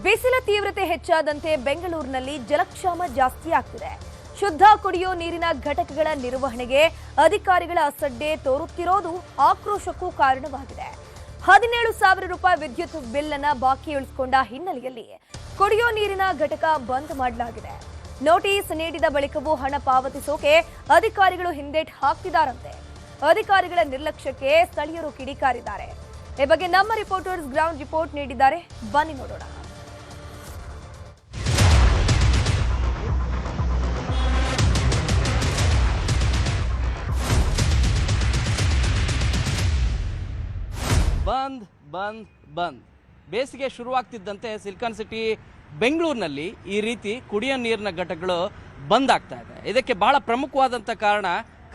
ಬಿಸಿಲ ತೀವ್ರತೆ ಹೆಚ್ಚಾದಂತೆ ಬೆಂಗಳೂರಿನಲ್ಲಿ ಜಲಕ್ಷಾಮ ಜಾಸ್ತಿ ಆಗ್ತಿದೆ. ಶುದ್ಧ ಕುಡಿಯೋ ನೀರಿನ ಘಟಕಗಳ ನಿರ್ವಹಣೆಗೆ ಅಧಿಕಾರಿಗಳ ಅಸಡ್ಡೆ ತೋರುತ್ತಿರೋದು ಆಕ್ರೋಶಕ್ಕೂ ಕಾರಣವಾಗಿದೆ. 17,000 ರೂಪಾಯಿ ವಿದ್ಯುತ್ ಬಿಲ್ ಅನ್ನು ಬಾಕಿ ಉಳಿಸಿಕೊಂಡ ಹಿನ್ನೆಲೆಯಲ್ಲಿ ಕುಡಿಯೋ ನೀರಿನ ಘಟಕ ಬಂದ್ ಮಾಡಲಾಗಿದೆ. ನೋಟಿಸ್ ನೀಡಿದ ಬಳಿಕವೂ ಹಣ ಪಾವತಿಸೋಕೆ ಅಧಿಕಾರಿಗಳು ಹಿಂದೇಟು ಹಾಕ್ತಿದ್ದಾರಂತೆ. ಅಧಿಕಾರಿಗಳ ನಿರ್ಲಕ್ಷ್ಯಕ್ಕೆ ಸ್ಥಳೀಯರು ಕಿಡಿಕಾರಿದ್ದಾರೆ. ಈ ಬಗ್ಗೆ ನಮ್ಮ ರಿಪೋರ್ಟರ್ಸ್ ಗ್ರೌಂಡ್ ರಿಪೋರ್ಟ್ ನೀಡಿದ್ದಾರೆ, ಬನ್ನಿ ನೋಡೋಣ. ಬಂದ್ ಬಂದ್ ಬಂದ್ ಬೇಸಿಗೆ ಶುರುವಾಗ್ತಿದ್ದಂತೆ ಸಿಲಿಕಾನ್ ಸಿಟಿ ಬೆಂಗಳೂರಿನಲ್ಲಿ ಈ ರೀತಿ ಕುಡಿಯೋ ನೀರಿನ ಘಟಕಗಳು ಬಂದ್ ಆಗ್ತಾ ಇದೆ. ಇದಕ್ಕೆ ಬಹಳ ಪ್ರಮುಖವಾದಂಥ ಕಾರಣ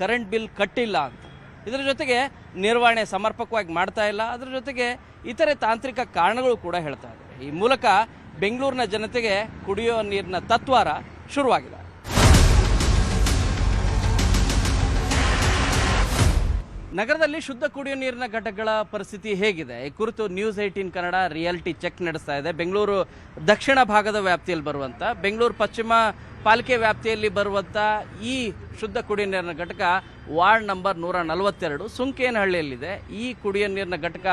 ಕರೆಂಟ್ ಬಿಲ್ ಕಟ್ಟಿಲ್ಲ ಅಂತ. ಇದರ ಜೊತೆಗೆ ನಿರ್ವಹಣೆ ಸಮರ್ಪಕವಾಗಿ ಮಾಡ್ತಾ ಇಲ್ಲ. ಅದರ ಜೊತೆಗೆ ಇತರೆ ತಾಂತ್ರಿಕ ಕಾರಣಗಳು ಕೂಡ ಹೇಳ್ತಾ ಇದ್ದಾರೆ. ಈ ಮೂಲಕ ಬೆಂಗಳೂರಿನ ಜನತೆಗೆ ಕುಡಿಯೋ ನೀರಿನ ತತ್ವಾರ ಶುರುವಾಗಿದೆ. ನಗರದಲ್ಲಿ ಶುದ್ಧ ಕುಡಿಯೋ ನೀರಿನ ಘಟಕಗಳ ಪರಿಸ್ಥಿತಿ ಹೇಗಿದೆ ಈ ಕುರಿತು ನ್ಯೂಸ್ 18 ಕನ್ನಡ ರಿಯಾಲಿಟಿ ಚೆಕ್ ನಡೆಸ್ತಾ ಇದೆ. ಬೆಂಗಳೂರು ದಕ್ಷಿಣ ಭಾಗದ ವ್ಯಾಪ್ತಿಯಲ್ಲಿ ಬರುವಂಥ, ಬೆಂಗಳೂರು ಪಶ್ಚಿಮ ಪಾಲಿಕೆ ವ್ಯಾಪ್ತಿಯಲ್ಲಿ ಬರುವಂಥ ಈ ಶುದ್ಧ ಕುಡಿಯೋ ನೀರಿನ ಘಟಕ ವಾರ್ಡ್ ನಂಬರ್ 142 ಸುಂಕೇನಹಳ್ಳಿಯಲ್ಲಿದೆ. ಈ ಕುಡಿಯೋ ನೀರಿನ ಘಟಕ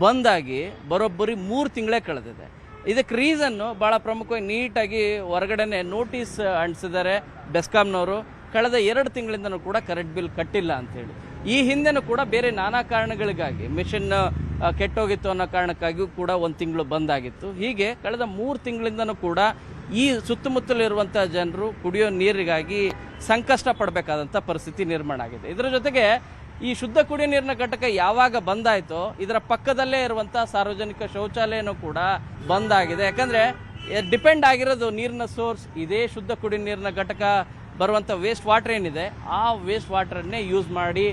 ಬಂದಾಗಿ ಬರೋಬ್ಬರಿ 3 ತಿಂಗಳೇ ಕಳೆದಿದೆ. ಇದಕ್ಕೆ ರೀಸನ್ನು ಭಾಳ ಪ್ರಮುಖವಾಗಿ ನೀಟಾಗಿ ಹೊರಗಡೆನೆ ನೋಟಿಸ್ ಅಂಟಿಸಿದ್ದಾರೆ ಬೆಸ್ಕಾಂನವರು. ಕಳೆದ 2 ತಿಂಗಳಿಂದನೂ ಕೂಡ ಕರೆಂಟ್ ಬಿಲ್ ಕಟ್ಟಿಲ್ಲ ಅಂಥೇಳಿ. ಈ ಹಿಂದೆನೂ ಕೂಡ ಬೇರೆ ನಾನಾ ಕಾರಣಗಳಿಗಾಗಿ ಮಿಷನ್ ಕೆಟ್ಟೋಗಿತ್ತು ಅನ್ನೋ ಕಾರಣಕ್ಕಾಗಿಯೂ ಕೂಡ 1 ತಿಂಗಳು ಬಂದಾಗಿತ್ತು. ಹೀಗೆ ಕಳೆದ 3 ತಿಂಗಳಿಂದನೂ ಕೂಡ ಈ ಸುತ್ತಮುತ್ತಲಿರುವಂಥ ಜನರು ಕುಡಿಯೋ ನೀರಿಗಾಗಿ ಸಂಕಷ್ಟ ಪಡಬೇಕಾದಂಥ ಪರಿಸ್ಥಿತಿ ನಿರ್ಮಾಣ ಆಗಿದೆ. ಇದರ ಜೊತೆಗೆ ಈ ಶುದ್ಧ ಕುಡಿಯೋ ನೀರಿನ ಘಟಕ ಯಾವಾಗ ಬಂದಾಯಿತೋ ಇದರ ಪಕ್ಕದಲ್ಲೇ ಇರುವಂಥ ಸಾರ್ವಜನಿಕ ಶೌಚಾಲಯನೂ ಕೂಡ ಬಂದಾಗಿದೆ. ಯಾಕಂದರೆ ಡಿಪೆಂಡ್ ಆಗಿರೋದು ನೀರಿನ ಸೋರ್ಸ್ ಇದೇ ಶುದ್ಧ ಕುಡಿಯೋ ನೀರಿನ ಘಟಕ ಬರುವಂಥ ವೇಸ್ಟ್ ವಾಟರ್ ಏನಿದೆ ಆ ವೇಸ್ಟ್ ವಾಟರನ್ನೇ ಯೂಸ್ ಮಾಡಿ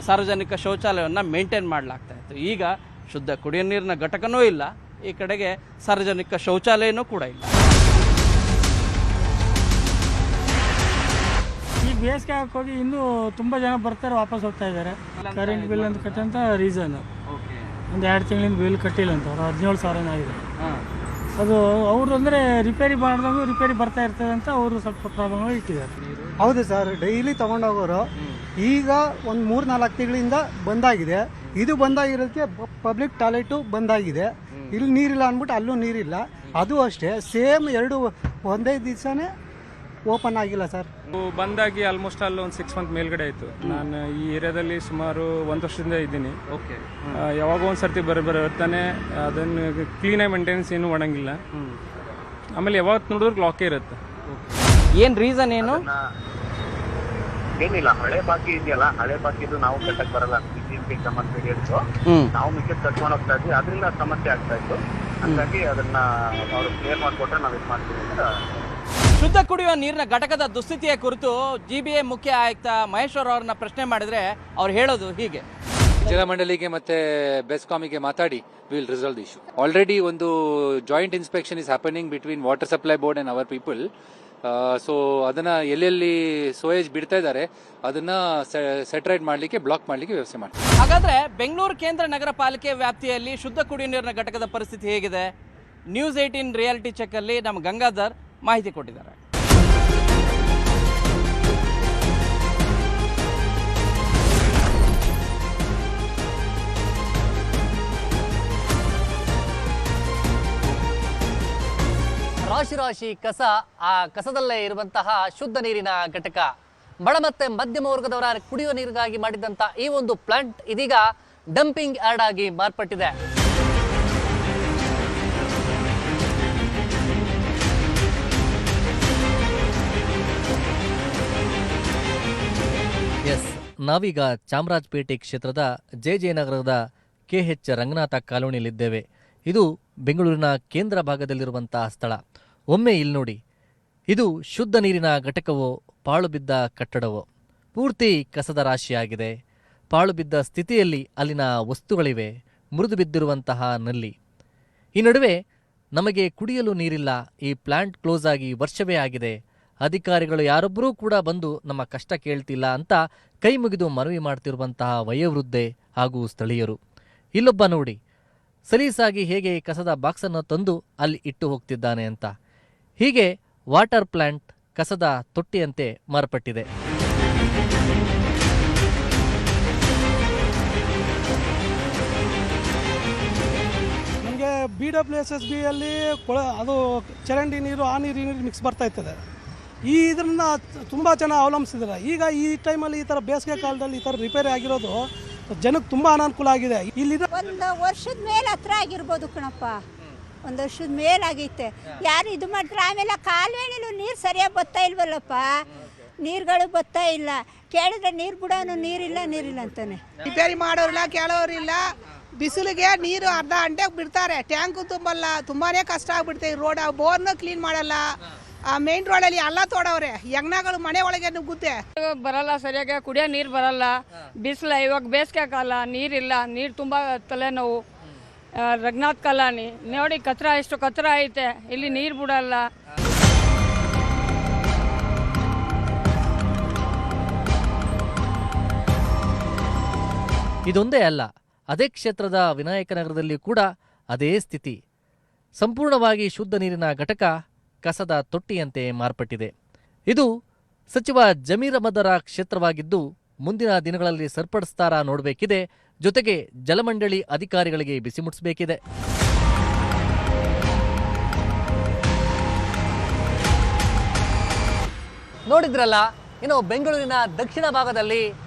ಸಾರ್ವಜನಿಕ ಶೌಚಾಲಯವನ್ನು ಮೇಂಟೈನ್ ಮಾಡಲಾಗ್ತಾ ಇತ್ತು. ಈಗ ಶುದ್ಧ ಕುಡಿಯೋ ನೀರಿನ ಘಟಕನೂ ಇಲ್ಲ, ಈ ಕಡೆಗೆ ಸಾರ್ವಜನಿಕ ಶೌಚಾಲಯನೂ ಕೂಡ ಇಲ್ಲ. ಈ ಬೇಸಿಗೆ ಹೋಗಿ ಇನ್ನೂ ತುಂಬ ಜನ ಬರ್ತಾರೆ, ವಾಪಸ್ ಹೋಗ್ತಾ ಇದ್ದಾರೆ. ಕರೆಂಟ್ ಬಿಲ್ ಅಂತ ಕಟ್ಟಂತ ರೀಸನ್ ಒಂದು 2 ತಿಂಗಳಿಂದ ಬಿಲ್ ಕಟ್ಟಿಲ್ಲ ಅಂತ ಅವರು 17,000 ಆಗಿದೆ. ಅದು ಅವರು ಅಂದರೆ ರಿಪೇರಿ ಮಾಡಿದಾಗ ರಿಪೇರಿ ಬರ್ತಾ ಇರ್ತದೆ ಅಂತ ಅವರು ಸ್ವಲ್ಪ ಪ್ರಾಬ್ಲಮ್ ಇಟ್ಟಿದ್ದಾರೆ. ಹೌದು ಸರ್, ಡೈಲಿ ತೊಗೊಂಡೋಗೋರು ಈಗ ಒಂದು 3-4 ತಿಂಗಳಿಂದ ಬಂದಾಗಿದೆ. ಇದು ಬಂದಾಗಿರೋದಕ್ಕೆ ಪಬ್ಲಿಕ್ ಟಾಯ್ಲೆಟು ಬಂದಾಗಿದೆ. ಇಲ್ಲಿ ನೀರಿಲ್ಲ ಅಂದ್ಬಿಟ್ಟು ಅಲ್ಲೂ ನೀರಿಲ್ಲ. ಅದು ಅಷ್ಟೇ ಸೇಮ್ ಒಂದೇ ದಿವಸನೇ ಓಪನ್ ಆಗಿಲ್ಲ ಸರ್. ಬಂದಾಗಿ ಆಲ್ಮೋಸ್ಟ್ ಅಲ್ಲಿ ಒಂದು 6 ಮಂತ್ ಮೇಲ್ಗಡೆ ಆಯಿತು. ನಾನು ಈ ಏರಿಯಾದಲ್ಲಿ ಸುಮಾರು 1 ವರ್ಷದಿಂದ ಇದ್ದೀನಿ. ಯಾವಾಗ ಒಂದು ಸರ್ತಿ ಬರ್ತಾನೆ, ಅದನ್ನು ಕ್ಲೀನಾಗಿ ಮೇಂಟೆನೆನ್ಸ್ ಏನು ಮಾಡಂಗಿಲ್ಲ. ಆಮೇಲೆ ಯಾವಾಗ ನೋಡಿದ್ರೆ ಲಾಕೇ ಇರುತ್ತೆ. ಏನು ರೀಸನ್ ಏನು? ಏನಿಲ್ಲ, ಹಳೆ ಬಾಕಿ ಇದೆಯಲ್ಲ, ಹಳೆ ಬಾಕಿದು ನಾವು ಕಟ್ಟಕ್ ಬರಲ್ಲ. ಸಮಸ್ಯೆ ಹೇಳಿದ್ರು, ನಾವು ಮಿಕ್ಕಿದ್ ಕಟ್ಕೊಂಡು ಹೋಗ್ತಾ ಇದ್ವಿ, ಅದರಿಂದ ಸಮಸ್ಯೆ ಆಗ್ತಾ ಇತ್ತು. ಹಾಗಾಗಿ ಅದನ್ನ ಅವರು ಕ್ಲಿಯರ್ ಮಾಡಿಕೊಟ್ರೆ ನಾವು ಇದು ಮಾಡ್ತೀವಿ ಅಂತ. ಶುದ್ಧ ಕುಡಿಯುವ ನೀರಿನ ಘಟಕದ ದುಸ್ಥಿತಿಯ ಕುರಿತು GBA ಮುಖ್ಯ ಆಯುಕ್ತ ಮಹೇಶ್ವರ್ ಅವರನ್ನ ಪ್ರಶ್ನೆ ಮಾಡಿದ್ರೆ ಅವ್ರು ಹೇಳೋದು ಹೀಗೆ. ಜಲಮಂಡಲಿಗೆ ಮತ್ತೆ ಬೆಸ್ಕಾಮಿಗೆ ಮಾತಾಡಿ will resolve the issue. Already ಒಂದು joint inspection is happening between water supply board and our people. So ಅದನ್ನ ಎಲ್ಲೆಲ್ಲಿ ಸೋಯೇಜ್ ಬಿಡ್ತಾ ಇದ್ದಾರೆ ಅದನ್ನ ಸೆಟರೇಟ್ ಮಾಡಲಿಕ್ಕೆ, ಬ್ಲಾಕ್ ಮಾಡಲಿಕ್ಕೆ ವ್ಯವಸ್ಥೆ ಮಾಡ್ತಾರೆ. ಹಾಗಾದ್ರೆ ಬೆಂಗಳೂರು ಕೇಂದ್ರ ನಗರ ಪಾಲಿಕೆ ವ್ಯಾಪ್ತಿಯಲ್ಲಿ ಶುದ್ಧ ಕುಡಿಯುವ ನೀರಿನ ಘಟಕದ ಪರಿಸ್ಥಿತಿ ಹೇಗಿದೆ? ನ್ಯೂಸ್ 18 ರಿಯಾಲಿಟಿ ಚೆಕ್ ಅಲ್ಲಿ ನಮ್ಮ ಗಂಗಾಧರ್ ಮಾಹಿತಿ ಕೊಟ್ಟಿದ್ದಾರೆ. ರಾಶಿ ಕಸ, ಆ ಕಸದಲ್ಲೇ ಇರುವಂತಹ ಶುದ್ಧ ನೀರಿನ ಘಟಕ, ಬಡ ಮತ್ತೆ ಮಧ್ಯಮ ವರ್ಗದವರ ಕುಡಿಯುವ ನೀರಿಗಾಗಿ ಮಾಡಿದಂಥ ಈ ಒಂದು ಪ್ಲಾಂಟ್ ಇದೀಗ ಡಂಪಿಂಗ್ ಯಾರ್ಡ್ ಆಗಿ ಮಾರ್ಪಟ್ಟಿದೆ. ನಾವೀಗ ಚಾಮರಾಜಪೇಟೆ ಕ್ಷೇತ್ರದ JJ ನಗರದ KH ರಂಗನಾಥ ಕಾಲೋನಿಯಲ್ಲಿದ್ದೇವೆ. ಇದು ಬೆಂಗಳೂರಿನ ಕೇಂದ್ರ ಭಾಗದಲ್ಲಿರುವಂತಹ ಸ್ಥಳ. ಒಮ್ಮೆ ಇಲ್ಲಿ ನೋಡಿ, ಇದು ಶುದ್ಧ ನೀರಿನ ಘಟಕವೋ ಪಾಳು ಬಿದ್ದ ಕಟ್ಟಡವೋ? ಪೂರ್ತಿ ಕಸದ ರಾಶಿಯಾಗಿದೆ. ಪಾಳು ಬಿದ್ದ ಸ್ಥಿತಿಯಲ್ಲಿ ಅಲ್ಲಿನ ವಸ್ತುಗಳಿವೆ, ಮುರಿದು ಬಿದ್ದಿರುವಂತಹ ನಲ್ಲಿ. ಈ ನಡುವೆ ನಮಗೆ ಕುಡಿಯಲು ನೀರಿಲ್ಲ, ಈ ಪ್ಲಾಂಟ್ ಕ್ಲೋಸ್ ಆಗಿ ವರ್ಷವೇ ಆಗಿದೆ, ಅಧಿಕಾರಿಗಳು ಯಾರೊಬ್ಬರೂ ಕೂಡ ಬಂದು ನಮ್ಮ ಕಷ್ಟ ಕೇಳ್ತಿಲ್ಲ ಅಂತ ಕೈ ಮುಗಿದು ಮನವಿ ಮಾಡ್ತಿರುವಂತಹ ವಯೋವೃದ್ಧೆ ಹಾಗೂ ಸ್ಥಳೀಯರು. ಇಲ್ಲೊಬ್ಬ ನೋಡಿ, ಸಲೀಸಾಗಿ ಹೇಗೆ ಕಸದ ಬಾಕ್ಸನ್ನು ತಂದು ಅಲ್ಲಿ ಇಟ್ಟು ಹೋಗ್ತಿದ್ದಾನೆ ಅಂತ. ಹೀಗೆ ವಾಟರ್ ಪ್ಲಾಂಟ್ ಕಸದ ತೊಟ್ಟಿಯಂತೆ ಮಾರ್ಪಟ್ಟಿದೆ. ನಮಗೆ BWSSBಯಲ್ಲಿ ಅದು ಚರಂಡಿ ನೀರು ಆ ನೀರು ಮಿಕ್ಸ್ ಬರ್ತಾ ಇರ್ತದೆ. ಇದರಿಂದ ತುಂಬ ಜನ ಅವಲಂಬಿಸಿದ್ದಾರೆ. ಈಗ ಈ ಟೈಮಲ್ಲಿ ಈ ಥರ ಬೇಸಿಗೆ ಕಾಲದಲ್ಲಿ ಈ ಥರ ರಿಪೇರಿ ಆಗಿರೋದು ಜನಕ್ಕೆ ತುಂಬ ಅನಾನುಕೂಲ ಆಗಿದೆ. ಇಲ್ಲಿದೆ ಒಂದು ವರ್ಷದ ಮೇಲೆ ಹತ್ರ ಆಗಿರ್ಬೋದು ಕಣಪ್ಪ, ಒಂದು ವರ್ಷದ ಮೇಲಾಗೈತೆ. ಯಾರು ಇದು ಮಾಡ್ತಾರೆ. ಆಮೇಲೆ ಕಾಲುವೆನಲ್ಲೂ ನೀರು ಸರಿಯಾಗಿ ಬರ್ತಾ ಇಲ್ವಲ್ಲಪ್ಪ, ನೀರುಗಳು ಬರ್ತಾ ಇಲ್ಲ. ಕೇಳಿದ್ರೆ ನೀರು ಬಿಡೋನು ನೀರಿಲ್ಲ ಅಂತಾನೆ. ರಿಪೇರಿ ಮಾಡೋರಿಲ್ಲ, ಕೇಳೋರಿಲ್ಲ. ಬಿಸಿಲಿಗೆ ನೀರು ಅರ್ಧ ಗಂಟೆಗೆ ಬಿಡ್ತಾರೆ, ಟ್ಯಾಂಕು ತುಂಬಲ್ಲ. ತುಂಬಾನೇ ಕಷ್ಟ ಆಗ್ಬಿಡ್ತೆ. ಈ ರೋಡ್ ಬೋರ್ನ ಕ್ಲೀನ್ ಮಾಡಲ್ಲ. ಆ ಮೇನ್ ರೋಡಲ್ಲಿ ಎಲ್ಲ ತೋಡವ್ರೆ, ಯಂಗ್ನಗಳು ಮನೆ ಒಳಗೆ ನುಗ್ಗುತ್ತೆ. ಬರಲ್ಲ, ಸರಿಯಾಗಿ ಕುಡಿಯೋ ನೀರು ಬರಲ್ಲ. ಬಿಸಿಲ, ಇವಾಗ ಬೇಸಿಗೆ ಕಾಲ, ನೀರಿಲ್ಲ. ನೀರು ತುಂಬ ತಲೆನೋವು. ರಂಗನಾಥ್ ಕಾಲನಿ ನೋಡಿ, ಕಚರ ಎಷ್ಟು ಕಚರ ಐತೆ, ಇಲ್ಲಿ ನೀರು ಬಿಡಲ್ಲ. ಇದೊಂದೇ ಅಲ್ಲ, ಅದೇ ಕ್ಷೇತ್ರದ ವಿನಾಯಕನಗರದಲ್ಲಿ ಕೂಡ ಅದೇ ಸ್ಥಿತಿ. ಸಂಪೂರ್ಣವಾಗಿ ಶುದ್ಧ ನೀರಿನ ಘಟಕ ಕಸದ ತೊಟ್ಟಿಯಂತೆ ಮಾರ್ಪಟ್ಟಿದೆ. ಇದು ಸಚಿವ ಜಮೀರ್ ಅಹಮದರ ಕ್ಷೇತ್ರವಾಗಿದ್ದು ಮುಂದಿನ ದಿನಗಳಲ್ಲಿ ಸರಿಪಡಿಸ್ತಾರಾ ನೋಡಬೇಕಿದೆ. ಜೊತೆಗೆ ಜಲಮಂಡಳಿ ಅಧಿಕಾರಿಗಳಿಗೆ ಬಿಸಿ ಮುಟ್ಟಿಸಬೇಕಿದೆ. ನೋಡಿದ್ರಲ್ಲ, ಇನ್ನು ಬೆಂಗಳೂರಿನ ದಕ್ಷಿಣ ಭಾಗದಲ್ಲಿ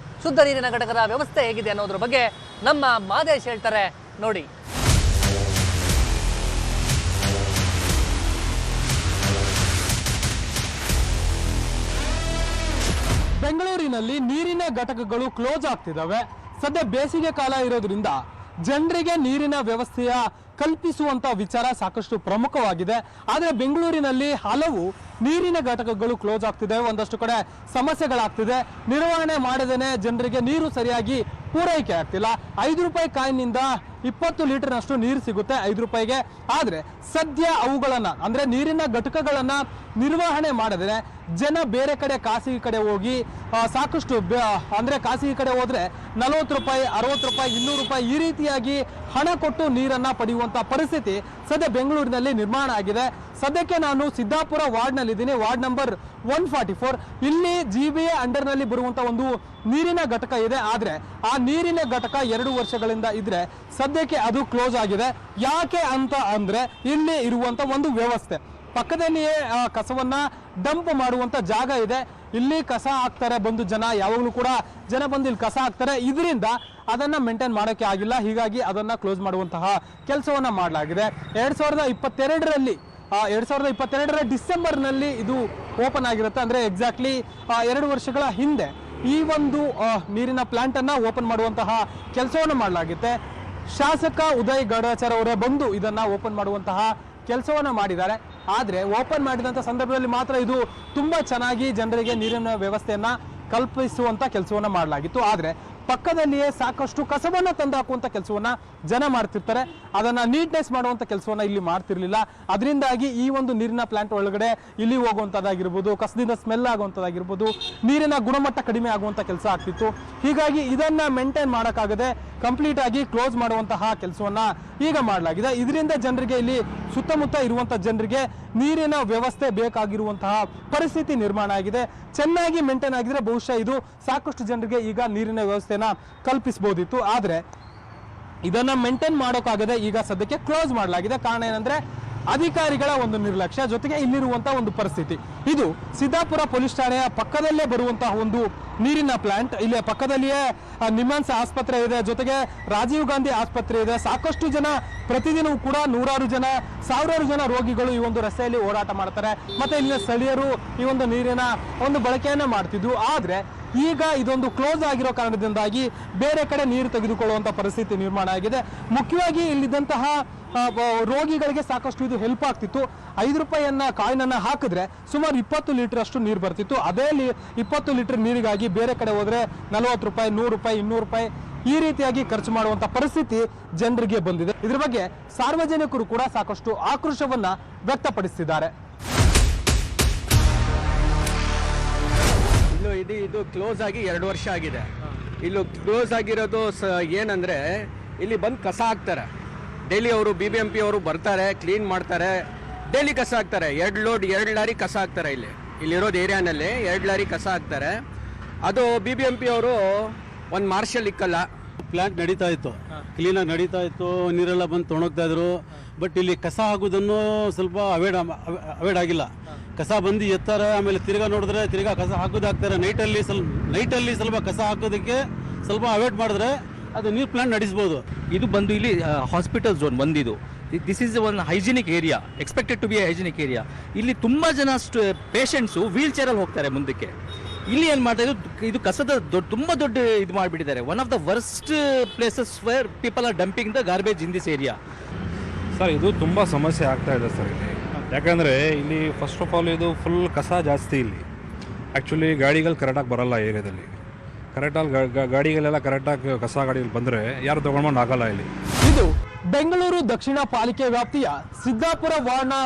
ಶುದ್ಧ ನೀರಿನ ಘಟಕದ ವ್ಯವಸ್ಥೆ ಹೇಗಿದೆ ಅನ್ನೋದ್ರ ಬಗ್ಗೆ ನಮ್ಮ ಮಾದೇಶ್ ಹೇಳ್ತಾರೆ ನೋಡಿ. ಬೆಂಗಳೂರಿನಲ್ಲಿ ನೀರಿನ ಘಟಕಗಳು ಕ್ಲೋಸ್ ಆಗ್ತಿದ್ದಾವೆ. ಸದ್ಯ ಬೇಸಿಗೆ ಕಾಲ ಇರೋದ್ರಿಂದ ಜನರಿಗೆ ನೀರಿನ ವ್ಯವಸ್ಥೆಯ ಕಲ್ಪಿಸುವಂತ ವಿಚಾರ ಸಾಕಷ್ಟು ಪ್ರಮುಖವಾಗಿದೆ. ಆದರೆ ಬೆಂಗಳೂರಿನಲ್ಲಿ ಹಲವು ನೀರಿನ ಘಟಕಗಳು ಕ್ಲೋಸ್ ಆಗ್ತಿದೆ. ಒಂದಷ್ಟು ಕಡೆ ಸಮಸ್ಯೆಗಳಾಗ್ತಿದೆ. ನಿರ್ವಹಣೆ ಮಾಡದೇನೆ ಜನರಿಗೆ ನೀರು ಸರಿಯಾಗಿ ಪೂರೈಕೆ ಆಗ್ತಿಲ್ಲ. 5 ರೂಪಾಯಿ ಕಾಯಿನಿಂದ 20 ಲೀಟರ್ನಷ್ಟು ನೀರು ಸಿಗುತ್ತೆ 5 ರೂಪಾಯಿಗೆ. ಆದರೆ ಸದ್ಯ ಅವುಗಳನ್ನ ಅಂದ್ರೆ ನೀರಿನ ಘಟಕಗಳನ್ನ ನಿರ್ವಹಣೆ ಮಾಡಿದ್ರೆ ಜನ ಬೇರೆ ಕಡೆ ಖಾಸಗಿ ಕಡೆ ಹೋಗಿ ಸಾಕಷ್ಟು ಅಂದ್ರೆ ಖಾಸಗಿ ಕಡೆ ಹೋದ್ರೆ 40 ರೂಪಾಯಿ 60 ರೂಪಾಯಿ 200 ರೂಪಾಯಿ ಈ ರೀತಿಯಾಗಿ ಹಣ ಕೊಟ್ಟು ನೀರನ್ನ ಪಡೆಯುವಂತ ಪರಿಸ್ಥಿತಿ ಸದ್ಯ ಬೆಂಗಳೂರಿನಲ್ಲಿ ನಿರ್ಮಾಣ ಆಗಿದೆ. ಸದ್ಯಕ್ಕೆ ನಾನು ಸಿದ್ದಾಪುರ ವಾರ್ಡ್ನಲ್ಲಿದ್ದೀನಿ, ವಾರ್ಡ್ ನಂಬರ್ 144. ಇಲ್ಲಿ GBA ಅಂಡರ್ನಲ್ಲಿ ಬರುವಂತ ಒಂದು ನೀರಿನ ಘಟಕ ಇದೆ. ಆದ್ರೆ ಆ ನೀರಿನ ಘಟಕ 2 ವರ್ಷಗಳಿಂದ ಇದ್ರೆ ಸದ್ಯಕ್ಕೆ ಅದು ಕ್ಲೋಸ್ ಆಗಿದೆ. ಯಾಕೆ ಅಂತ ಅಂದ್ರೆ ಇಲ್ಲಿ ಇರುವಂತ ಒಂದು ವ್ಯವಸ್ಥೆ, ಪಕ್ಕದಲ್ಲಿಯೇ ಕಸವನ್ನ ಡಂಪ್ ಮಾಡುವಂತ ಜಾಗ ಇದೆ. ಇಲ್ಲಿ ಕಸ ಹಾಕ್ತಾರೆ ಬಂದು ಜನ, ಯಾವಾಗಲೂ ಕೂಡ ಜನ ಬಂದು ಇಲ್ಲಿ ಕಸ ಹಾಕ್ತಾರೆ. ಇದರಿಂದ ಅದನ್ನ ಮೇಂಟೈನ್ ಮಾಡೋಕೆ ಆಗಿಲ್ಲ. ಹೀಗಾಗಿ ಅದನ್ನ ಕ್ಲೋಸ್ ಮಾಡುವಂತಹ ಕೆಲಸವನ್ನ ಮಾಡಲಾಗಿದೆ. 2022ರ ಡಿಸೆಂಬರ್ನಲ್ಲಿ ಇದು ಓಪನ್ ಆಗಿರುತ್ತೆ. ಅಂದ್ರೆ ಎಕ್ಸಾಕ್ಟ್ಲಿ 2 ವರ್ಷಗಳ ಹಿಂದೆ ಈ ಒಂದು ನೀರಿನ ಪ್ಲಾಂಟ್ ಅನ್ನ ಓಪನ್ ಮಾಡುವಂತಹ ಕೆಲಸವನ್ನು ಮಾಡಲಾಗುತ್ತೆ. ಶಾಸಕ ಉದಯ್ ಗಡಾಚಾರ್ ಅವರೇ ಬಂದು ಇದನ್ನ ಓಪನ್ ಮಾಡುವಂತಹ ಕೆಲಸವನ್ನ ಮಾಡಿದ್ದಾರೆ. ಆದ್ರೆ ಓಪನ್ ಮಾಡಿದಂತ ಸಂದರ್ಭದಲ್ಲಿ ಮಾತ್ರ ಇದು ತುಂಬಾ ಚೆನ್ನಾಗಿ ಜನರಿಗೆ ನೀರಿನ ವ್ಯವಸ್ಥೆಯನ್ನ ಕಲ್ಪಿಸುವಂತ ಕೆಲಸವನ್ನ ಮಾಡಲಾಗಿತ್ತು. ಆದ್ರೆ ಪಕ್ಕದಲ್ಲಿಯೇ ಸಾಕಷ್ಟು ಕಸವನ್ನ ತಂದು ಹಾಕುವಂತ ಕೆಲಸವನ್ನ ಜನ ಮಾಡ್ತಿರ್ತಾರೆ. ಅದನ್ನ ನೀಟ್ನೆಸ್ ಮಾಡುವಂತ ಕೆಲಸವನ್ನ ಇಲ್ಲಿ ಮಾಡ್ತಿರ್ಲಿಲ್ಲ. ಅದರಿಂದಾಗಿ ಈ ಒಂದು ನೀರಿನ ಪ್ಲಾಂಟ್ ಒಳಗಡೆ ಇಲ್ಲಿ ಹೋಗುವಂತದ್ದಾಗಿರ್ಬೋದು, ಕಸದಿಂದ ಸ್ಮೆಲ್ ಆಗುವಂತದ್ದಾಗಿರ್ಬೋದು, ನೀರಿನ ಗುಣಮಟ್ಟ ಕಡಿಮೆ ಆಗುವಂತ ಕೆಲಸ ಆಗ್ತಿತ್ತು. ಹೀಗಾಗಿ ಇದನ್ನ ಮೇಂಟೈನ್ ಮಾಡೋಕ್ಕಾಗದೆ ಕಂಪ್ಲೀಟ್ ಆಗಿ ಕ್ಲೋಸ್ ಮಾಡುವಂತಹ ಕೆಲಸವನ್ನ ಈಗ ಮಾಡಲಾಗಿದೆ. ಇದರಿಂದ ಜನರಿಗೆ, ಇಲ್ಲಿ ಸುತ್ತಮುತ್ತ ಇರುವಂತಹ ಜನರಿಗೆ ನೀರಿನ ವ್ಯವಸ್ಥೆ ಬೇಕಾಗಿರುವಂತಹ ಪರಿಸ್ಥಿತಿ ನಿರ್ಮಾಣ ಆಗಿದೆ. ಚೆನ್ನಾಗಿ ಮೇಂಟೈನ್ ಆಗಿದ್ರೆ ಬಹುಶಃ ಇದು ಸಾಕಷ್ಟು ಜನರಿಗೆ ಈಗ ನೀರಿನ ವ್ಯವಸ್ಥೆನ ಕಲ್ಪಿಸಬಹುದಿತ್ತು. ಆದ್ರೆ ಇದನ್ನ ಮೇಂಟೈನ್ ಮಾಡೋಕ್ಕಾಗದೆ ಈಗ ಸದ್ಯಕ್ಕೆ ಕ್ಲೋಸ್ ಮಾಡಲಾಗಿದೆ. ಕಾರಣ ಏನಂದ್ರೆ ಅಧಿಕಾರಿಗಳ ಒಂದು ನಿರ್ಲಕ್ಷ್ಯ, ಜೊತೆಗೆ ಇಲ್ಲಿರುವಂತಹ ಒಂದು ಪರಿಸ್ಥಿತಿ. ಇದು ಸಿದ್ದಾಪುರ ಪೊಲೀಸ್ ಠಾಣೆಯ ಪಕ್ಕದಲ್ಲೇ ಬರುವಂತಹ ಒಂದು ನೀರಿನ ಪ್ಲಾಂಟ್. ಇಲ್ಲಿ ಪಕ್ಕದಲ್ಲಿಯೇ ನಿಮ್ಹಾನ್ಸ್ ಆಸ್ಪತ್ರೆ ಇದೆ, ಜೊತೆಗೆ ರಾಜೀವ್ ಗಾಂಧಿ ಆಸ್ಪತ್ರೆ ಇದೆ. ಸಾಕಷ್ಟು ಜನ ಪ್ರತಿದಿನವೂ ಕೂಡ ನೂರಾರು ಜನ, ಸಾವಿರಾರು ಜನ ರೋಗಿಗಳು ಈ ಒಂದು ರಸ್ತೆಯಲ್ಲಿ ಓಡಾಟ ಮಾಡ್ತಾರೆ. ಮತ್ತೆ ಇಲ್ಲಿನ ಸ್ಥಳೀಯರು ಈ ಒಂದು ನೀರಿನ ಒಂದು ಬಳಕೆಯನ್ನ ಮಾಡ್ತಿದ್ರು. ಆದ್ರೆ ಈಗ ಇದೊಂದು ಕ್ಲೋಸ್ ಆಗಿರೋ ಕಾರಣದಿಂದಾಗಿ ಬೇರೆ ಕಡೆ ನೀರು ತೆಗೆದುಕೊಳ್ಳುವಂತ ಪರಿಸ್ಥಿತಿ ನಿರ್ಮಾಣ ಆಗಿದೆ. ಮುಖ್ಯವಾಗಿ ಇಲ್ಲಿದ್ದಂತಹ ರೋಗಿಗಳಿಗೆ ಸಾಕಷ್ಟು ಇದು ಹೆಲ್ಪ್ ಆಗ್ತಿತ್ತು. 5 ರೂಪಾಯಿಯನ್ನ ಕಾಯಿನನ್ನ ಹಾಕಿದ್ರೆ ಸುಮಾರು 20 ಲೀಟರ್ ಅಷ್ಟು ನೀರು ಬರ್ತಿತ್ತು. ಅದೇ 20 ಲೀಟರ್ ನೀರಿಗಾಗಿ ಬೇರೆ ಕಡೆ ಹೋದ್ರೆ 40 ರೂಪಾಯಿ 100 ರೂಪಾಯಿ 200 ರೂಪಾಯಿ ಈ ರೀತಿಯಾಗಿ ಖರ್ಚು ಮಾಡುವಂತ ಪರಿಸ್ಥಿತಿ ಜನರಿಗೆ ಬಂದಿದೆ. ಇದ್ರ ಬಗ್ಗೆ ಸಾರ್ವಜನಿಕರು ಕೂಡ ಸಾಕಷ್ಟು ಆಕ್ರೋಶವನ್ನ ವ್ಯಕ್ತಪಡಿಸಿದ್ದಾರೆ. ಇದು ಕ್ಲೋಸ್ ಆಗಿ 2 ವರ್ಷ ಆಗಿದೆ. ಇಲ್ಲಿ ಕ್ಲೋಸ್ ಆಗಿರೋದು ಏನಂದ್ರೆ ಇಲ್ಲಿ ಬಂದು ಕಸ ಹಾಕ್ತಾರೆ. ಡೈಲಿ ಅವರು BBMP ಅವರು ಬರ್ತಾರೆ, ಕ್ಲೀನ್ ಮಾಡ್ತಾರೆ, ಡೈಲಿ ಕಸ ಹಾಕ್ತಾರೆ. 2 ಲಾರಿ ಕಸ ಹಾಕ್ತಾರೆ. ಇಲ್ಲಿರೋದು ಏರಿಯಾನಲ್ಲಿ 2 ಲಾರಿ ಕಸ ಹಾಕ್ತಾರೆ. ಅದು BBMP ಅವರು ಒಂದು ಮಾರ್ಷಲ್ ಇಕ್ಕಲ್ಲ. ಪ್ಲಾಂಟ್ ನಡೀತಾ ಇತ್ತು, ಕ್ಲೀನಾಗಿ ನಡೀತಾ ಇತ್ತು, ನೀರೆಲ್ಲ ಬಂದು ತೊಗೊಂಡೋಗ್ತಾ ಇದ್ರು. ಬಟ್ ಇಲ್ಲಿ ಕಸ ಹಾಕೋದನ್ನು ಸ್ವಲ್ಪ ಅವಾಯ್ಡ್ ಆಗಿಲ್ಲ. ಕಸ ಬಂದು ಎತ್ತಾರೆ, ಆಮೇಲೆ ತಿರ್ಗಾ ನೋಡಿದ್ರೆ ತಿರ್ಗಾ ಕಸ ಹಾಕೋದಾಗ್ತಾರೆ. ನೈಟಲ್ಲಿ ಸ್ವಲ್ಪ ಕಸ ಹಾಕೋದಕ್ಕೆ ಸ್ವಲ್ಪ ಅವಾಯ್ಡ್ ಮಾಡಿದ್ರೆ ಅದು ನೀರು ಪ್ಲಾಂಟ್ ನಡೆಸ್ಬೋದು. ಇದು ಬಂದು ಇಲ್ಲಿ ಹಾಸ್ಪಿಟಲ್ ಝೋನ್ ಬಂದಿದ್ದು. This is one hygienic area, expected to be hygienic area. ಇಲ್ಲಿ ತುಂಬ ಜನ ಪೇಷಂಟ್ಸು ವೀಲ್ ಚೇರಲ್ಲಿ ಹೋಗ್ತಾರೆ ಮುಂದಕ್ಕೆ. ಇಲ್ಲಿ ಏನು ಮಾಡ್ತಾ ಇದು ಕಸದ ತುಂಬ ದೊಡ್ಡ ಇದು ಮಾಡಿಬಿಟ್ಟಿದ್ದಾರೆ. One of the worst places where people are dumping the garbage in this area. Sir, ಇದು ತುಂಬ ಸಮಸ್ಯೆ ಆಗ್ತಾ ಇದೆ ಸರ್ ಇಲ್ಲಿ. ಯಾಕಂದರೆ ಇಲ್ಲಿ ಫಸ್ಟ್ ಆಫ್ ಆಲ್ ಇದು ಫುಲ್ ಕಸ ಜಾಸ್ತಿ ಇಲ್ಲಿ. ಆ್ಯಕ್ಚುಲಿ ಗಾಡಿಗಳು ಕರೆಕ್ಟಾಗಿ ಬರಲ್ಲ ಏರಿಯಾದಲ್ಲಿ. ಕರೆಕ್ಟಾಗಿ ಗಾಡಿಗಳೆಲ್ಲ ಕರೆಕ್ಟಾಗಿ ಕಸ ಗಾಡಿಗಳು ಬಂದರೆ ಯಾರು ತೊಗೊಂಡ್ಬಂದು ಆಗಲ್ಲ ಇಲ್ಲಿ. ಇದು ಬೆಂಗಳೂರು ದಕ್ಷಿಣ ಪಾಲಿಕೆ ವ್ಯಾಪ್ತಿಯ ಸಿದ್ದಾಪುರ ವಾರ್ಡ್ನ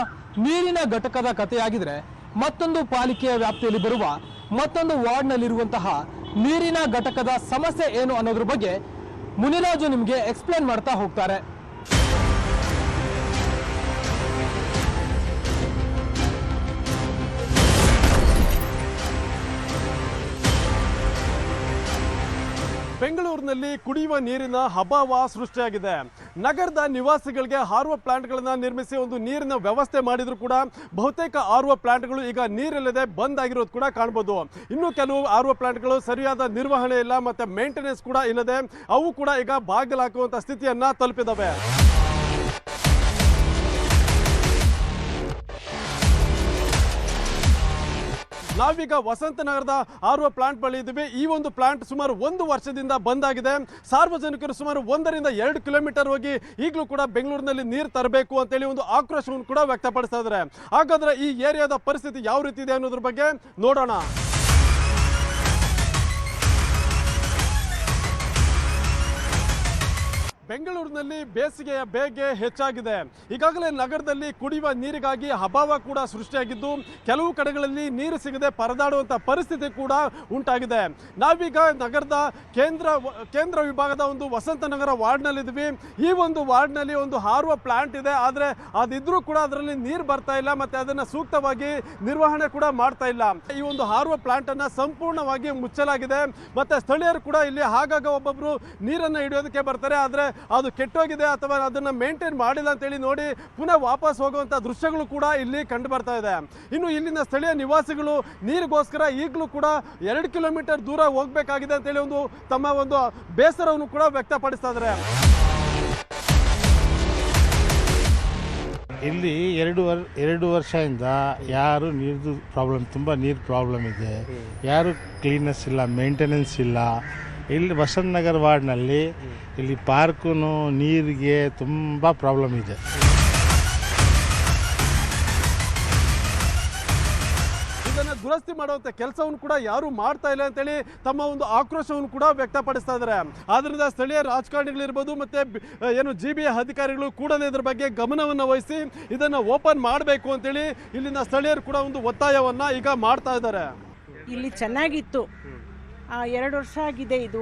ನೀರಿನ ಘಟಕದ ಕಥೆಯಾಗಿದ್ರೆ, ಮತ್ತೊಂದು ಪಾಲಿಕೆಯ ವ್ಯಾಪ್ತಿಯಲ್ಲಿ ಬರುವ ಮತ್ತೊಂದು ವಾರ್ಡ್ನಲ್ಲಿರುವಂತಹ ನೀರಿನ ಘಟಕದ ಸಮಸ್ಯೆ ಏನು ಅನ್ನೋದ್ರ ಬಗ್ಗೆ ಮುನಿರಾಜು ನಿಮಗೆ ಎಕ್ಸ್ಪ್ಲೇನ್ ಮಾಡ್ತಾ ಹೋಗ್ತಾರೆ. ಬೆಂಗಳೂರಿನಲ್ಲಿ ಕುಡಿಯುವ ನೀರಿನ ಅಭಾವ ಸೃಷ್ಟಿಯಾಗಿದೆ. ನಗರದ ನಿವಾಸಿಗಳಿಗೆ ಆರ್ಒ ಪ್ಲಾಂಟ್ಗಳನ್ನು ನಿರ್ಮಿಸಿ ಒಂದು ನೀರಿನ ವ್ಯವಸ್ಥೆ ಮಾಡಿದ್ರು ಕೂಡ ಬಹುತೇಕ ಆರ್ಒ ಪ್ಲಾಂಟ್ಗಳು ಈಗ ನೀರಿಲ್ಲದೆ ಬಂದ್ ಆಗಿರೋದು ಕೂಡ ಕಾಣ್ಬೋದು. ಇನ್ನು ಕೆಲವು ಆರ್ಒ ಪ್ಲಾಂಟ್ಗಳು ಸರಿಯಾದ ನಿರ್ವಹಣೆ ಇಲ್ಲ, ಮತ್ತೆ ಮೇಂಟೆನೆನ್ಸ್ ಕೂಡ ಇಲ್ಲದೆ ಅವು ಕೂಡ ಈಗ ಬಾಗಿಲಾಕುವಂತ ಸ್ಥಿತಿಯನ್ನ ತಲುಪಿದವೆ. ನಾವೀಗ ವಸಂತನಗರದ ಆರ್ಒ ಪ್ಲಾಂಟ್ ಬಳಿ ಇದ್ದೀವಿ. ಈ ಒಂದು ಪ್ಲಾಂಟ್ ಸುಮಾರು 1 ವರ್ಷದಿಂದ ಬಂದ್ ಆಗಿದೆ. ಸಾರ್ವಜನಿಕರು ಸುಮಾರು 1 ರಿಂದ 2 ಕಿಲೋಮೀಟರ್ ಹೋಗಿ ಈಗಲೂ ಕೂಡ ಬೆಂಗಳೂರಿನಲ್ಲಿ ನೀರು ತರಬೇಕು ಅಂತೇಳಿ ಒಂದು ಆಕ್ರೋಶವನ್ನು ಕೂಡ ವ್ಯಕ್ತಪಡಿಸ್ತಾ ಇದ್ದಾರೆ. ಹಾಗಾದ್ರೆ ಈ ಏರಿಯಾದ ಪರಿಸ್ಥಿತಿ ಯಾವ ರೀತಿ ಇದೆ ಅನ್ನೋದ್ರ ಬಗ್ಗೆ ನೋಡೋಣ. ಬೆಂಗಳೂರಿನಲ್ಲಿ ಬೇಸಿಗೆಯ ಬೇಗೆ ಹೆಚ್ಚಾಗಿದೆ. ಈಗಾಗಲೇ ನಗರದಲ್ಲಿ ಕುಡಿಯುವ ನೀರಿಗಾಗಿ ಅಭಾವ ಕೂಡ ಸೃಷ್ಟಿಯಾಗಿದ್ದು, ಕೆಲವು ಕಡೆಗಳಲ್ಲಿ ನೀರು ಸಿಗದೆ ಪರದಾಡುವಂಥ ಪರಿಸ್ಥಿತಿ ಕೂಡ ಉಂಟಾಗಿದೆ. ನಾವೀಗ ನಗರದ ಕೇಂದ್ರ ವಿಭಾಗದ ಒಂದು ವಸಂತನಗರ ವಾರ್ಡ್ನಲ್ಲಿದ್ದೀವಿ. ಈ ಒಂದು ವಾರ್ಡ್ನಲ್ಲಿ ಒಂದು ಆರ್ಒ ಪ್ಲಾಂಟ್ ಇದೆ, ಆದರೆ ಅದಿದ್ರೂ ಕೂಡ ಅದರಲ್ಲಿ ನೀರು ಬರ್ತಾ ಇಲ್ಲ, ಮತ್ತೆ ಅದನ್ನು ಸೂಕ್ತವಾಗಿ ನಿರ್ವಹಣೆ ಕೂಡ ಮಾಡ್ತಾ ಇಲ್ಲ. ಈ ಒಂದು ಆರ್ಒ ಪ್ಲಾಂಟ್ ಅನ್ನ ಸಂಪೂರ್ಣವಾಗಿ ಮುಚ್ಚಲಾಗಿದೆ. ಮತ್ತೆ ಸ್ಥಳೀಯರು ಕೂಡ ಇಲ್ಲಿ ಆಗಾಗ ಒಬ್ಬೊಬ್ರು ನೀರನ್ನು ಹಿಡಿಯೋದಕ್ಕೆ ಬರ್ತಾರೆ, ಆದರೆ ಅದು ಕೆಟ್ಟೋಗಿದೆ ಅಥವಾ ಅದನ್ನು ಮೇಂಟೈನ್ ಮಾಡಿಲ್ಲ ಅಂತೇಳಿ ನೋಡಿ ಪುನಃ ವಾಪಸ್ ಹೋಗುವಂಥ ದೃಶ್ಯಗಳು ಕೂಡ ಇಲ್ಲಿ ಕಂಡು ಬರ್ತಾ ಇದೆ. ಇನ್ನು ಇಲ್ಲಿನ ಸ್ಥಳೀಯ ನಿವಾಸಿಗಳು ನೀರಿಗೋಸ್ಕರ ಈಗಲೂ ಕೂಡ 2 ಕಿಲೋಮೀಟರ್ ದೂರ ಹೋಗಬೇಕಾಗಿದೆ ಅಂತೇಳಿ ತಮ್ಮ ಒಂದು ಬೇಸರವನ್ನು ಕೂಡ ವ್ಯಕ್ತಪಡಿಸ್ತಾ ಇದ್ದಾರೆ. ಇಲ್ಲಿ 2 ವರ್ಷದಿಂದ ಯಾರು ನೀರ್ದು ಪ್ರಾಬ್ಲಮ್, ತುಂಬ ನೀರು ಪ್ರಾಬ್ಲಮ್ ಇದೆ. ಯಾರು ಕ್ಲೀನೆಸ್ ಇಲ್ಲ, ಮೇಂಟೆನೆನ್ಸ್ ಇಲ್ಲ. ಇಲ್ಲಿ ವಸಂತನಗರ ವಾರ್ಡ್ನಲ್ಲಿ ಇಲ್ಲಿ ಪಾರ್ಕು ನೀರಿಗೆ ತುಂಬ ಪ್ರಾಬ್ಲಮ್ ಇದೆ. ಇದನ್ನು ದುರಸ್ತಿ ಮಾಡುವಂಥ ಕೆಲಸವನ್ನು ಕೂಡ ಯಾರು ಮಾಡ್ತಾ ಇಲ್ಲ ಅಂತೇಳಿ ತಮ್ಮ ಒಂದು ಆಕ್ರೋಶವನ್ನು ಕೂಡ ವ್ಯಕ್ತಪಡಿಸ್ತಾ ಇದ್ದಾರೆ. ಆದ್ದರಿಂದ ಸ್ಥಳೀಯ ರಾಜಕಾರಣಿಗಳಿರ್ಬೋದು ಮತ್ತೆ GBA ಅಧಿಕಾರಿಗಳು ಕೂಡ ಇದರ ಬಗ್ಗೆ ಗಮನವನ್ನು ವಹಿಸಿ ಇದನ್ನು ಓಪನ್ ಮಾಡಬೇಕು ಅಂತೇಳಿ ಇಲ್ಲಿನ ಸ್ಥಳೀಯರು ಕೂಡ ಒಂದು ಒತ್ತಾಯವನ್ನ ಈಗ ಮಾಡ್ತಾ ಇದ್ದಾರೆ. ಇಲ್ಲಿ ಚೆನ್ನಾಗಿತ್ತು, 2 ವರ್ಷ ಆಗಿದೆ ಇದು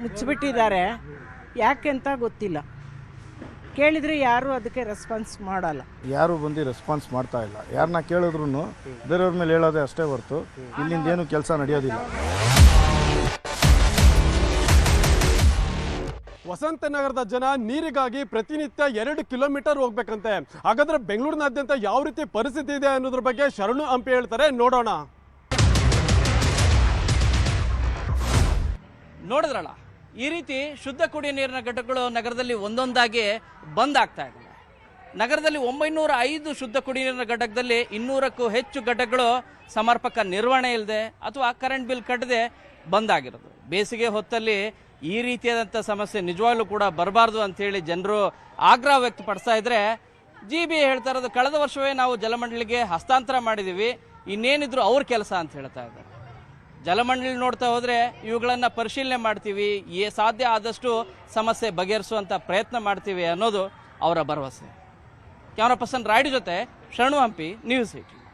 ಮುಚ್ಚಿಬಿಟ್ಟಿದ್ದಾರೆ. ಯಾಕೆಂತ ಗೊತ್ತಿಲ್ಲ. ಕೇಳಿದರೆ ಯಾರು ಅದಕ್ಕೆ ರೆಸ್ಪಾನ್ಸ್ ಮಾಡಲ್ಲ. ಯಾರು ಬಂದು ರೆಸ್ಪಾನ್ಸ್ ಮಾಡ್ತಾ ಇಲ್ಲ. ಯಾರನ್ನ ಕೇಳಿದ್ರು ಬೇರೆಯವ್ರ ಮೇಲೆ ಹೇಳೋದೇ ಅಷ್ಟೇ ಹೊರತು ಇಲ್ಲಿಂದ ಏನು ಕೆಲಸ ನಡೆಯೋದಿಲ್ಲ. ವಸಂತನಗರದ ಜನ ನೀರಿಗಾಗಿ ಪ್ರತಿನಿತ್ಯ 2 ಕಿಲೋಮೀಟರ್ ಹೋಗ್ಬೇಕಂತೆ. ಹಾಗಾದ್ರೆ ಬೆಂಗಳೂರಿನಾದ್ಯಂತ ಯಾವ ರೀತಿ ಪರಿಸ್ಥಿತಿ ಇದೆ ಅನ್ನೋದ್ರ ಬಗ್ಗೆ ಶರಣು ಹಂಪಿ ಹೇಳ್ತಾರೆ, ನೋಡೋಣ. ನೋಡಿದ್ರಲ್ಲ, ಈ ರೀತಿ ಶುದ್ಧ ಕುಡಿಯುವ ನೀರಿನ ಘಟಕಗಳು ನಗರದಲ್ಲಿ ಒಂದೊಂದಾಗಿ ಬಂದ್ ಆಗ್ತಾ ಇದ್ದಾವೆ. ನಗರದಲ್ಲಿ 905 ಶುದ್ಧ ಕುಡಿಯುವ ನೀರಿನ ಘಟಕದಲ್ಲಿ 200ಕ್ಕೂ ಹೆಚ್ಚು ಘಟಕಗಳು ಸಮರ್ಪಕ ನಿರ್ವಹಣೆ ಇಲ್ಲದೆ ಅಥವಾ ಕರೆಂಟ್ ಬಿಲ್ ಕಟ್ಟದೆ ಬಂದ್ ಆಗಿರೋದು. ಬೇಸಿಗೆ ಹೊತ್ತಲ್ಲಿ ಈ ರೀತಿಯಾದಂಥ ಸಮಸ್ಯೆ ನಿಜವಾಗ್ಲೂ ಕೂಡ ಬರಬಾರ್ದು ಅಂಥೇಳಿ ಜನರು ಆಗ್ರಹ ವ್ಯಕ್ತಪಡಿಸ್ತಾ ಇದ್ರೆ, GBA ಹೇಳ್ತಾ ಇರೋದು ಕಳೆದ ವರ್ಷವೇ ನಾವು ಜಲಮಂಡಳಿಗೆ ಹಸ್ತಾಂತರ ಮಾಡಿದ್ದೀವಿ, ಇನ್ನೇನಿದ್ರು ಅವ್ರ ಕೆಲಸ ಅಂತ ಹೇಳ್ತಾ ಇದ್ದಾರೆ. ಜಲಮಂಡಳಿ ನೋಡ್ತಾ ಹೋದರೆ ಇವುಗಳನ್ನು ಪರಿಶೀಲನೆ ಮಾಡ್ತೀವಿ, ಸಾಧ್ಯ ಆದಷ್ಟು ಸಮಸ್ಯೆ ಬಗೆಹರಿಸುವಂಥ ಪ್ರಯತ್ನ ಮಾಡ್ತೀವಿ ಅನ್ನೋದು ಅವರ ಭರವಸೆ. ಕ್ಯಾಮರಾ ಪರ್ಸನ್ ರಾಯ್ಡು ಜೊತೆ ಶರಣು ಹಂಪಿ, ನ್ಯೂಸ್ 18.